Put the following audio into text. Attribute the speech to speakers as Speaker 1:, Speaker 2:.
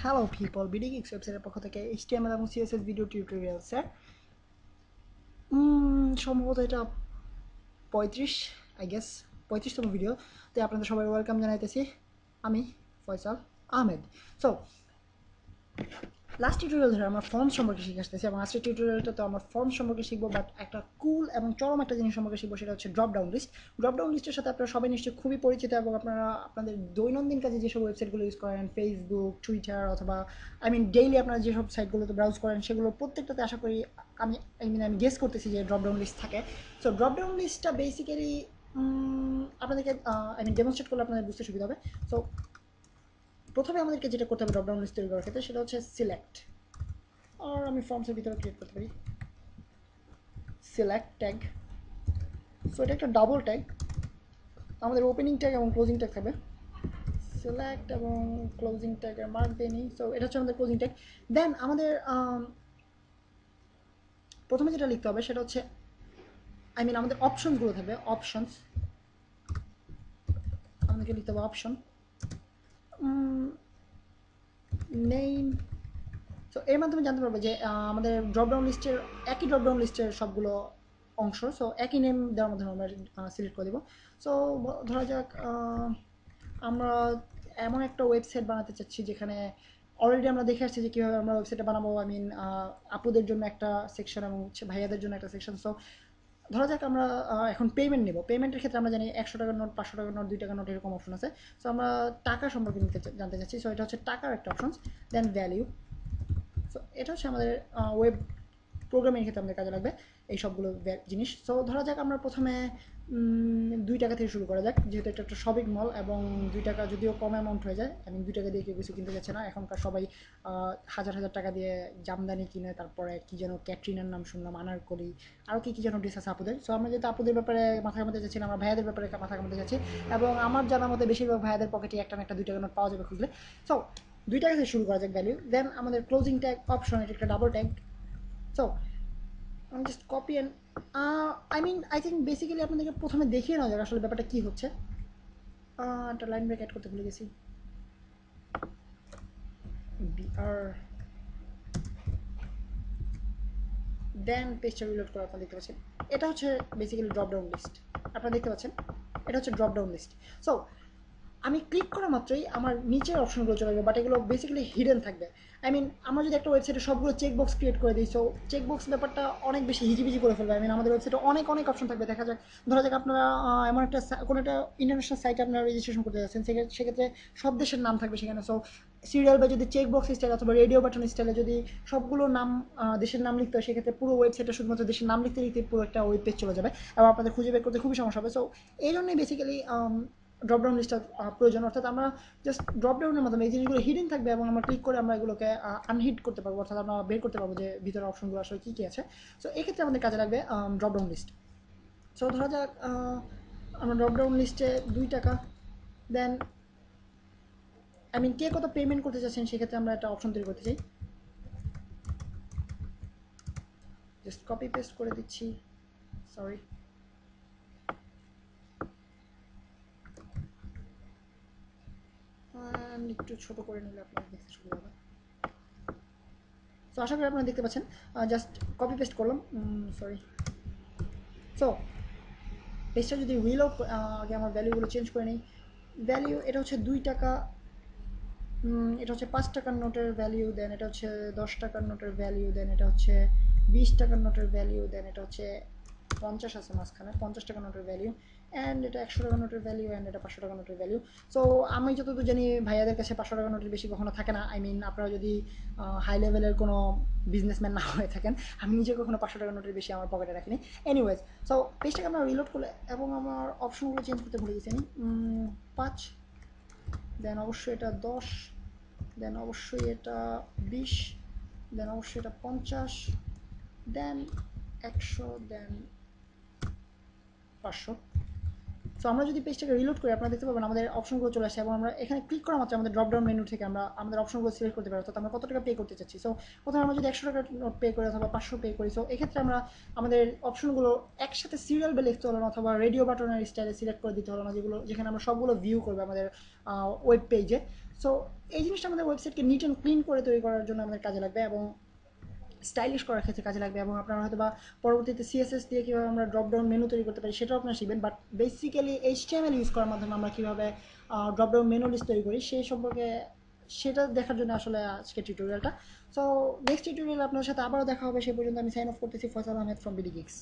Speaker 1: Hello people, BDGeeks ওয়েবসাইটের পক্ষ থেকে HTML এবং CSS ভিডিও টিউটোরিয়ালসে সম্ভবত এটা 35 আই গেস 35তম ভিডিও। তো আপনাদের সবাই ওয়েলকাম জানাইতেছি। আমি Faisal Ahmed. So last tutorial ধরে আমরা ফর্ম সম্পর্কে শিখে আসতেছি এবং আজকের টিউটোরিয়ালটা তো আমরা ফর্ম সম্পর্কে শিখবো, বাট একটা কুল এবং চরম একটা জিনিস সম্পর্কে শিখবো, সেটা হচ্ছে drop down list. Drop down লিস্টের সাথে আপনারা সবাই নিশ্চয়ই খুবই পরিচিত এবং আপনারা আপনাদের দৈনন্দিন কাজে যেসব ওয়েবসাইটগুলো ইউজ করেন, ফেসবুক, টুইটার অথবা ডেইলি আপনারা যেসব সাইটগুলোতে ব্রাউজ করেন সেগুলো প্রত্যেকটাতে আশা করি আমি গেস করতেছি যে ড্রপ ডাউন লিস্ট থাকে। সো ড্রপ ডাউন লিস্টটা বেসিক্যালি আপনাদেরকে ডেমনস্ট্রেট করলে আপনাদের বুঝতে সুবিধা হবে। সো প্রথমে আমাদেরকে যেটা করতে হবে ড্রপ ডাউন লিস্ট তৈরি করার ক্ষেত্রে, সেটা হচ্ছে সিলেক্ট, আর আমি ফর্মসের ভিতরে ক্রিয়েট করতে পারি সিলেক্ট ট্যাগ। সো এটা একটা ডাবল ট্যাগ, আমাদের ওপেনিং ট্যাগ এবং ক্লোজিং ট্যাগ থাকবে। সিলেক্ট এবং ক্লোজিং ট্যাগের মার্ক দিয়ে নিই। সো এটা হচ্ছে আমাদের ক্লোজিং ট্যাগ। দেন আমাদের প্রথমে যেটা লিখতে হবে সেটা হচ্ছে আমাদের অপশনসগুলো থাকবে। অপশনস আমাদেরকে লিখতে হবে অপশন নেম। সো এর মাধ্যমে জানতে পারবো যে আমাদের ড্রপডাউন লিস্টের একই ড্রপডাউন লিস্টের সবগুলো অংশ, সো একই নেম দেওয়ার মাধ্যমে আমরা সিলেক্ট করে দেবো। সো ধরা যাক আমরা এমন একটা ওয়েবসাইট বানাতে চাচ্ছি যেখানে অলরেডি আমরা দেখে আসছি যে কীভাবে আমরা ওয়েবসাইটটা বানাবো। আপুদের জন্য একটা সেকশন এবং হচ্ছে ভাইয়াদের জন্য একটা সেকশন। সো ধরা যাক আমরা এখন পেমেন্ট নেব। পেমেন্টের ক্ষেত্রে আমরা জানি 100 টাকার নোট, 500 টাকার নোট, 2 টাকার নোট, এরকম অপশন আছে। সো আমরা টাকা সম্পর্কে জানতে চাচ্ছি। সো এটা হচ্ছে টাকার একটা অপশন। দেন ভ্যালিউ। সো এটা হচ্ছে আমাদের ওয়েব প্রোগ্রামিং ক্ষেত্রে আমাদের কাজে লাগবে এই সবগুলো জিনিস। সো ধরা যাক আমরা প্রথমে 2 টাকা থেকে শুরু করা যাক, যেহেতু এটা একটা শপিং মল এবং 2 টাকা যদিও কম অ্যামাউন্ট হয়ে যায়। 2 টাকা দিয়ে কেউ কিছু কিনতে যাচ্ছে না এখনকার সবাই। হাজার হাজার টাকা দিয়ে জামদানি কিনে, তারপরে কি যেন ক্যাটরিনার নাম শুনলাম, আনারকলি, আরও কি কি যেন ড্রেস আছে আপুদের। সো আমরা যেহেতু আপুদের ব্যাপারে মাথা ঘামাতে যাচ্ছি না, আমরা ভাইয়াদের ব্যাপারে মাথা ঘামাতে যাচ্ছি। এবং আমার জানা মতে বেশিরভাগ ভাইয়াদের পকেটে একটা না একটা 2 টাকার নোট পাওয়া যাবে খুঁজলে। সো 2 টাকা থেকে শুরু করা যাক ভ্যালিউ। দেন আমাদের ক্লোজিং ট্যাগ অপশন, এটা একটা ডাবল ট্যাগ। সো আমি just copy and I think basically আপনাদেরকে প্রথমে দেখিয়ে নেওয়া যাক আসলে ব্যাপারটা কী হচ্ছে। একটা লাইন ব্রেক অ্যাড করতে ভুলে গেছি। বিআর দেন পেজটা রিলোড করে আপনারা দেখতে পাচ্ছেন এটা হচ্ছে বেসিক্যালি ড্রপ ডাউন লিস্ট। আপনারা দেখতে পাচ্ছেন এটা হচ্ছে ড্রপ ডাউন লিস্ট। সো আমি ক্লিক করা মাত্রই আমার নিচের অপশনগুলো চলে যাবে, বাট এগুলো বেসিক্যালি হিডেন থাকবে। আমরা যদি একটা ওয়েবসাইটে সবগুলো চেকবক্স ক্রিয়েট করে দিই, সো চেকবক্স ব্যাপারটা অনেক বেশি হিজিবিজি করে ফেলবে। আমাদের ওয়েবসাইটে অনেক অনেক অপশন থাকবে। দেখা যাক, ধরা যাক আপনারা এমন একটা কোনো একটা ইন্টারন্যাশনাল সাইটে আপনারা রেজিস্ট্রেশন করতে যাচ্ছেন, সেক্ষেত্রে সব দেশের নাম থাকবে সেখানে। সো সিরিয়াল বা যদি চেকবক্স স্টাইল অথবা রেডিও বাটন স্টাইলে যদি সবগুলো নাম দেশের নাম লিখতে হয়, সেক্ষেত্রে পুরো ওয়েবসাইটে শুধুমাত্র দেশের নাম লিখতে লিখতে পুরো একটা ওয়েব পেজ চলে যাবে এবং আপনাদের খুঁজে বের করতে খুবই সমস্যা হবে। সো এই জন্যই বেসিক্যালি ড্রপডাউন লিস্টটা প্রয়োজন। অর্থাৎ আমরা জাস্ট ড্রপডাউনের মাধ্যমে এই জিনিসগুলো হিডিং থাকবে এবং আমরা ক্লিক করে আমরা এগুলোকে আনহিট করতে পারবো, অর্থাৎ আমরা বের করতে পারবো যে ভিতরে অপশনগুলো আসলে কী কী আছে। সো এক্ষেত্রে আমাদের কাজে লাগবে ড্রপডাউন লিস্ট। সো ধরা যাক আমরা ড্রপডাউন লিস্টে 2 টাকা, দেন কে কত পেমেন্ট করতে চাচ্ছেন সেক্ষেত্রে আমরা একটা অপশন তৈরি করতে চাই। জাস্ট কপি পেস্ট করে দিচ্ছি, সরি। একটু ছোট করে নিলে আপনার দেখতে সুবিধা হবে। সো আশা করি আপনারা দেখতে পাচ্ছেন, জাস্ট কপি পেস্ট করলাম, সরি। সো পেজটা যদি রিলোড, আগে আমার ভ্যালুগুলো চেঞ্জ করে নিই। ভ্যালু এটা হচ্ছে 2 টাকা, এটা হচ্ছে 5 টাকার নোটের ভ্যালিউ, দেন এটা হচ্ছে 10 টাকার নোটের ভ্যালিউ, দেন এটা হচ্ছে 20 টাকার নোটের ভ্যালিউ, দেন এটা হচ্ছে 50 আছে মাঝখানে, 50 টাকার নোটের ভ্যালিউ, অ্যান্ড এটা 100 টাকার নোটের ভ্যালিউ, অ্যান্ড এটা 500 টাকার নোটের ভ্যালিউ। সো আমি যতদূর জানি ভাইয়াদের কাছে 500 টাকার নোটের বেশি কখনো থাকে না। আপনারা যদি হাই লেভেলের কোনো বিজনেসম্যান না হয়ে থাকেন, আমি নিজে কখনো 500 টাকার নোটের বেশি আমার পকেটে রাখিনি। এনিওয়েজ, সো পেজটাকে আমরা রিলোড করলে এবং আমার অপশনগুলো চেঞ্জ করতে ভুলে গেছি আমি। 5, দেন অবশ্যই এটা 10, দেন অবশ্যই এটা 20, দেন অবশ্যই এটা 50, দেন 100, দেন 500। সো আমরা যদি পেজটাকে রিলোড করি আপনারা দেখতে পাবেন আমাদের অপশনগুলো চলে আসছে এবং আমরা এখানে ক্লিক করা মাত্র আমাদের ড্রপডাউন মেনু থেকে আমরা আমাদের অপশনগুলো সিলেক্ট করতে পারি, অর্থাৎ আমরা কত টাকা পে করতে চাচ্ছি। সো প্রথমে আমরা যদি 100 টাকার নোট পে করি অথবা 500 পে করি, সো এক্ষেত্রে আমরা আমাদের অপশনগুলো একসাথে সিরিয়াল বে লিখতে হলো না, অথবা রেডিও বাটনের স্টাইলে সিলেক্ট করে দিতে হলো না, যেখানে আমরা সবগুলো ভিউ করবো আমাদের ওয়েব পেজে। সো এই জিনিসটা আমাদের ওয়েবসাইটকে নিট অ্যান্ড ক্লিন করে তৈরি করার জন্য আমাদের কাজে লাগবে এবং স্টাইলিশ করার ক্ষেত্রে কাজে লাগবে, এবং আপনারা হয়তো বা পরবর্তীতে সিএসএস দিয়ে কীভাবে আমরা ড্রপ ডাউন মেনু তৈরি করতে পারি সেটাও আপনারা শিখবেন। বাট বেসিক্যালি এইচটিএমএল ইউজ করার মাধ্যমে আমরা কীভাবে ড্রপ ডাউন মেনু লিস্ট তৈরি করি সেই সম্পর্কে সেটা দেখার জন্য আসলে আজকে টিউটোরিয়ালটা। সো নেক্সট টিউটোরিয়াল আপনার সাথে আবারও দেখা হবে, সেই পর্যন্ত আমি সাইন অফ করতেছি। Faisal Ahmed from BD gigs.